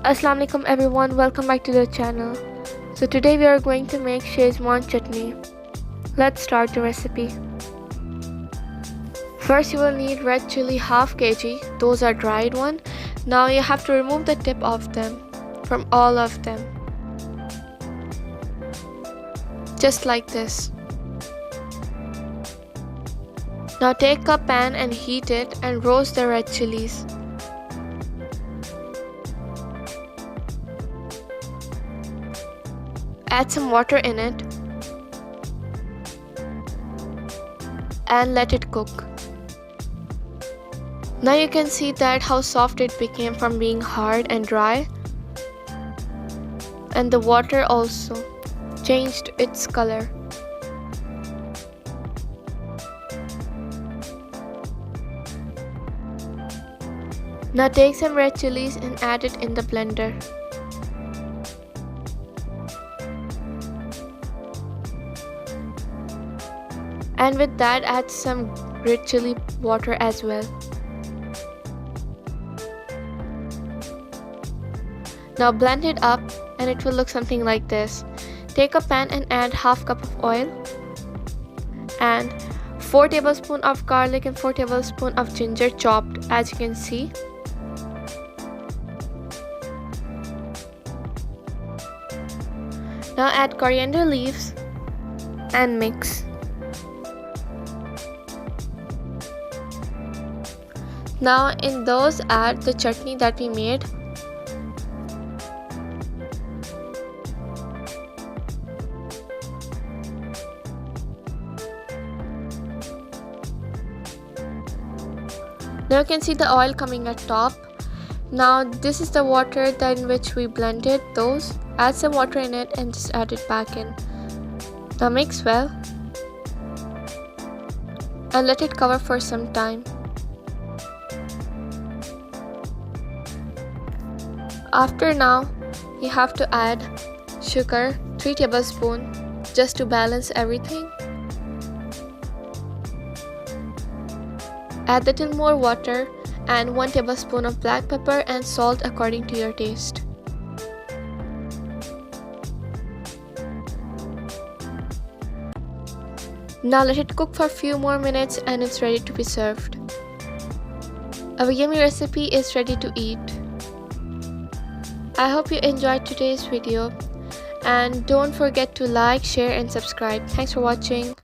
Assalamu alaikum everyone, welcome back to the channel. So today we are going to make shezwan chutney. Let's start the recipe. First you will need red chili half kg. Those are dried one. Now you have to remove the tip of them from all of them. Just like this. Now take a pan and heat it and roast the red chilies. Add some water in it and let it cook. Now you can see that how soft it became from being hard and dry, and the water also changed its color. Now take some red chilies and add it in the blender. And with that add some red chili water as well. Now blend it up and it will look something like this. Take a pan and add half cup of oil and 4 tablespoons of garlic and 4 tablespoons of ginger chopped, as you can see. Now add coriander leaves and mix. Now in those add the chutney that we made. Now you can see the oil coming at top. Now this is the water in which we blended those. Add some water in it and just add it back in. Now mix well and let it cover for some time. After now, you have to add sugar, 3 tablespoons, just to balance everything. Add a little more water and 1 tablespoon of black pepper and salt according to your taste. Now let it cook for a few more minutes and it's ready to be served. Our yummy recipe is ready to eat. I hope you enjoyed today's video and don't forget to like, share and subscribe. Thanks for watching.